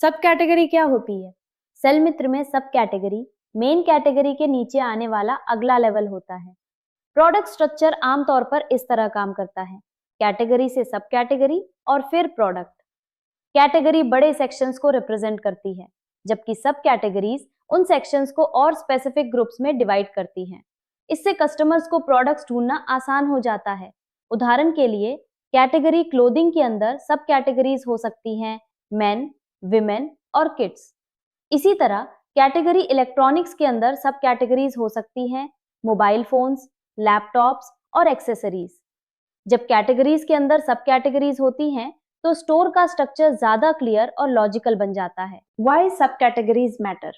सब कैटेगरी क्या होती है? सेल मित्र में सब कैटेगरी मेन कैटेगरी के नीचे आने वाला अगला लेवल होता है। प्रोडक्ट स्ट्रक्चर आमतौर पर इस तरह काम करता है। कैटेगरी से सब कैटेगरी और फिर प्रोडक्ट। कैटेगरी बड़े सेक्शंस को रिप्रेजेंट करती है, जबकि सब कैटेगरीज उन सेक्शंस को और स्पेसिफिक ग्रुप्स में डिवाइड करती हैं। इससे कस्टमर्स को प्रोडक्ट्स ढूंढना आसान हो जाता है। उदाहरण के लिए, कैटेगरी क्लोथिंग के अंदर सब कैटेगरीज हो सकती हैं मेन, विमेन और किड्स। इसी तरह कैटेगरी इलेक्ट्रॉनिक्स के अंदर सब कैटेगरीज हो सकती हैं मोबाइल फोन्स, लैपटॉप्स और एक्सेसरीज। जब कैटेगरीज के अंदर सब कैटेगरीज होती हैं, तो स्टोर का स्ट्रक्चर ज्यादा क्लियर और लॉजिकल बन जाता है। व्हाई सब कैटेगरीज मैटर?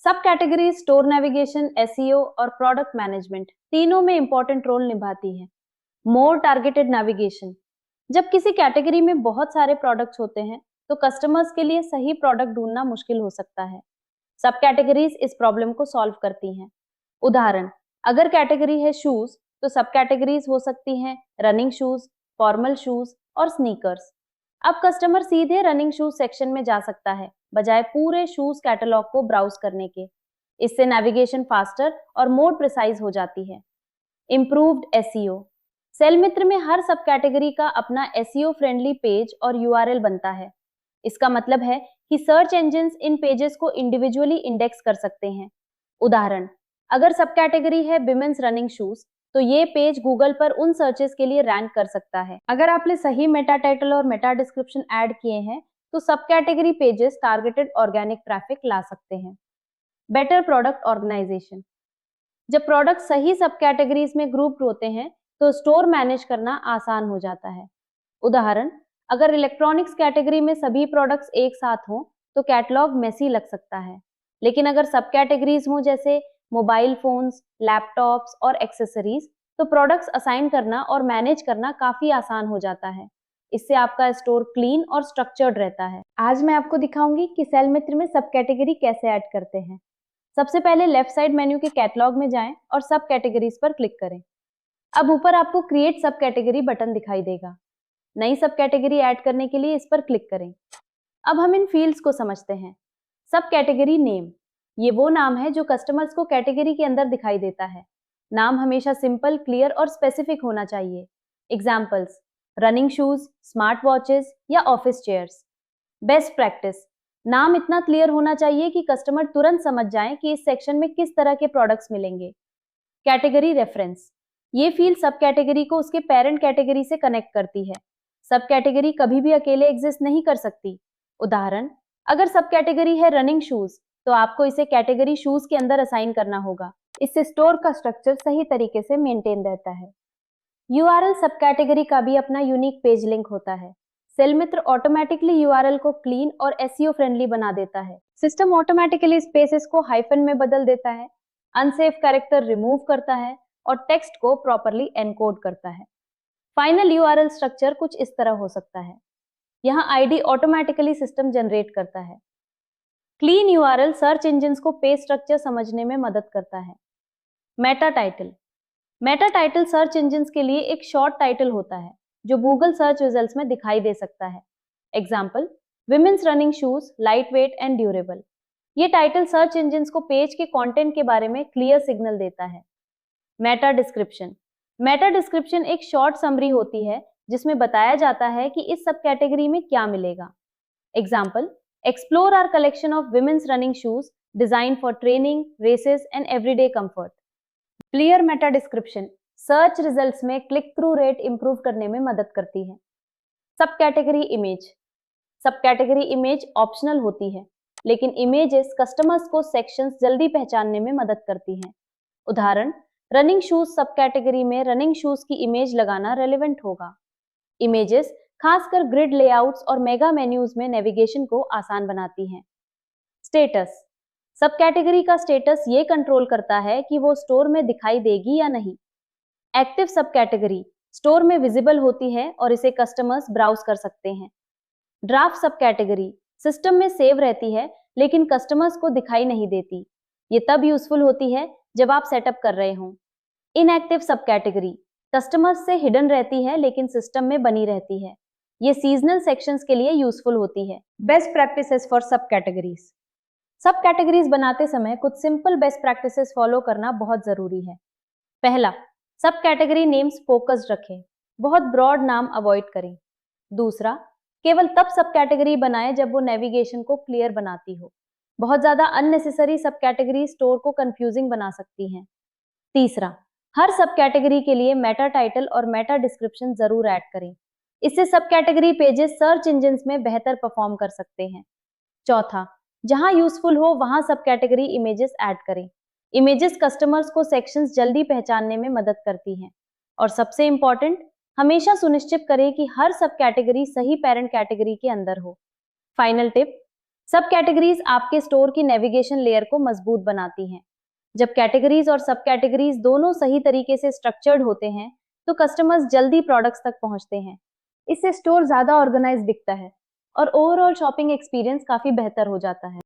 सब कैटेगरीज स्टोर नेविगेशन, एसईओ और प्रोडक्ट मैनेजमेंट तीनों में इंपॉर्टेंट रोल निभाती हैं। मोर टारगेटेड नेविगेशन: जब किसी कैटेगरी में बहुत सारे प्रोडक्ट्स होते हैं, तो कस्टमर्स के लिए सही प्रोडक्ट ढूंढना मुश्किल हो सकता है। सब कैटेगरीज इस प्रॉब्लम को सॉल्व करती हैं। उदाहरण, अगर कैटेगरी है शूज, तो सब कैटेगरीज हो सकती हैं रनिंग शूज, फॉर्मल शूज और स्नीकर्स। अब कस्टमर सीधे रनिंग शूज सेक्शन में जा सकता है, बजाय पूरे शूज कैटलॉग को ब्राउज करने के। इससे नेविगेशन फास्टर और मोर प्रिसाइज हो जाती है। इम्प्रूव्ड एसईओ: सेल मित्र में हर सब कैटेगरी का अपना एसईओ फ्रेंडली पेज और यूआरएल बनता है। इसका मतलब है कि सर्च इंजिन्स इन पेजेस को इंडिविजुअली इंडेक्स कर सकते हैं। उदाहरण, अगर सब कैटेगरी है विमेंस रनिंग शूज, तो ये पेज गूगल पर उन सर्चेस के लिए रैंक कर सकता है। अगर आपने सही मेटा टाइटल और मेटा डिस्क्रिप्शन ऐड किए हैं, तो sub category pages targeted organic traffic ला सकते हैं। बेटर प्रोडक्ट ऑर्गेनाइजेशन: जब प्रोडक्ट सही सब कैटेगरीज में ग्रुप होते हैं, तो स्टोर मैनेज करना आसान हो जाता है। उदाहरण, अगर इलेक्ट्रॉनिक्स कैटेगरी में सभी प्रोडक्ट्स एक साथ हों, तो कैटलॉग मेसी लग सकता है। लेकिन अगर सब कैटेगरीज हों जैसे मोबाइल फोन्स, लैपटॉप्स और एक्सेसरीज, तो प्रोडक्ट्स असाइन करना और मैनेज करना काफी आसान हो जाता है। इससे आपका स्टोर क्लीन और स्ट्रक्चर्ड रहता है। आज मैं आपको दिखाऊंगी कि सेल मित्र में सब कैटेगरी कैसे ऐड करते हैं। सबसे पहले लेफ्ट साइड मेन्यू के कैटलॉग में जाएं और सब कैटेगरीज पर क्लिक करें। अब ऊपर आपको क्रिएट सब कैटेगरी बटन दिखाई देगा। नई सब कैटेगरी ऐड करने के लिए इस पर क्लिक करें। अब हम इन फील्ड्स को समझते हैं। सब कैटेगरी नेम: ये वो नाम है जो कस्टमर्स को कैटेगरी के अंदर दिखाई देता है। नाम हमेशा सिंपल, क्लियर और स्पेसिफिक होना चाहिए। Examples: running shoes, smart watches या ऑफिस चेयर्स। बेस्ट प्रैक्टिस: नाम इतना क्लियर होना चाहिए कि कस्टमर तुरंत समझ जाए कि इस सेक्शन में किस तरह के प्रोडक्ट्स मिलेंगे। कैटेगरी रेफरेंस: ये फील्ड सब कैटेगरी को उसके पेरेंट कैटेगरी से कनेक्ट करती है। सब कैटेगरी कभी भी अकेले एग्जिस्ट नहीं कर सकती। उदाहरण, अगर सब कैटेगरी है रनिंग शूज, तो आपको इसे कैटेगरी शूज के अंदर असाइन करना होगा। इससे स्टोर का स्ट्रक्चर सही तरीके से मेंटेन रहता है। यूआरएल सब कैटेगरी का भी अपना यूनिक पेज लिंक होता है। सेल मित्र ऑटोमेटिकली यूआरएल को क्लीन और एसईओ फ्रेंडली बना देता है। सिस्टम ऑटोमेटिकली स्पेसेस को हाइफन में बदल देता है, अनसेफ कैरेक्टर रिमूव करता है और टेक्स्ट को प्रॉपरली एनकोड करता है। फाइनल यूआरएल स्ट्रक्चर कुछ इस तरह हो सकता है। यहाँ आईडी ऑटोमेटिकली सिस्टम जनरेट करता है। क्लीन यूआरएल सर्च इंजिन्स को पेज स्ट्रक्चर समझने में मदद करता है। Meta title: Meta title search engines के लिए एक शॉर्ट टाइटल होता है जो गूगल सर्च रिजल्ट्स में दिखाई दे सकता है। Example, women's running shoes, light weight and durable. ये टाइटल सर्च इंजिन्स को पेज के कंटेंट के बारे में क्लियर सिग्नल देता है। मेटा डिस्क्रिप्शन: मेटा डिस्क्रिप्शन एक शॉर्ट समरी होती है जिसमें बताया जाता है कि इस सब कैटेगरी में क्या मिलेगा। Example, explore our collection of women's running shoes design for training, races and everyday comfort. Clear meta description search results में क्लिक थ्रू रेट इंप्रूव करने में मदद करती है। Subcategory image: subcategory image optional होती है, लेकिन images customers को सेक्शंस जल्दी पहचानने में मदद करती हैं। उदाहरण, रनिंग शूज सब कैटेगरी में रनिंग शूज की इमेज लगाना रेलेवेंट होगा। इमेजेस खासकर ग्रिड लेआउट्स और मेगा मेन्यूज में नेविगेशन को आसान बनाती हैं। स्टेटस: सब कैटेगरी का स्टेटस ये कंट्रोल करता है कि वो स्टोर में दिखाई देगी या नहीं। एक्टिव सब कैटेगरी स्टोर में विजिबल होती है और इसे कस्टमर्स ब्राउज कर सकते हैं। ड्राफ्ट सब कैटेगरी सिस्टम में सेव रहती है, लेकिन कस्टमर्स को दिखाई नहीं देती। ये तब यूजफुल होती है जब आप सेटअप कर रहे हों। इनएक्टिव सब कैटेगरी कस्टमर्स से हिडन रहती है, लेकिन सिस्टम में बनी रहती है। ये सीजनल सेक्शंस के लिए यूजफुल होती है। बेस्ट प्रैक्टिसेस फॉर सब कैटेगरीज। सब कैटेगरीज बनाते समय कुछ सिंपल बेस्ट प्रैक्टिसेस फॉलो करना बहुत जरूरी है। पहला, सब कैटेगरी नेम्स फोकस्ड रखें, बहुत ब्रॉड नाम अवॉइड करें। दूसरा, केवल तब सब कैटेगरी बनाएं जब वो नेविगेशन को क्लियर बनाती हो। बहुत ज्यादा अननेसेसरी सब कैटेगरी स्टोर को कंफ्यूजिंग बना सकती हैं। तीसरा, हर सब कैटेगरी के लिए मेटा टाइटल और मेटा डिस्क्रिप्शन जरूर ऐड करें। इससे सब कैटेगरी पेजेस सर्च इंजिन्स में बेहतर परफॉर्म कर सकते हैं। चौथा, जहां यूजफुल हो वहां सब कैटेगरी इमेजेस ऐड करें। इमेजेस कस्टमर्स को सेक्शंस जल्दी पहचानने में मदद करती हैं। और सबसे इंपॉर्टेंट, हमेशा सुनिश्चित करें कि हर सब कैटेगरी सही पेरेंट कैटेगरी के अंदर हो। फाइनल टिप, सब कैटेगरीज आपके स्टोर की नेविगेशन लेयर को मजबूत बनाती हैं। जब कैटेगरीज और सब कैटेगरीज दोनों सही तरीके से स्ट्रक्चर्ड होते हैं तो कस्टमर्स जल्दी प्रोडक्ट्स तक पहुंचते हैं। इससे स्टोर ज्यादा ऑर्गेनाइज दिखता है और ओवरऑल शॉपिंग एक्सपीरियंस काफी बेहतर हो जाता है।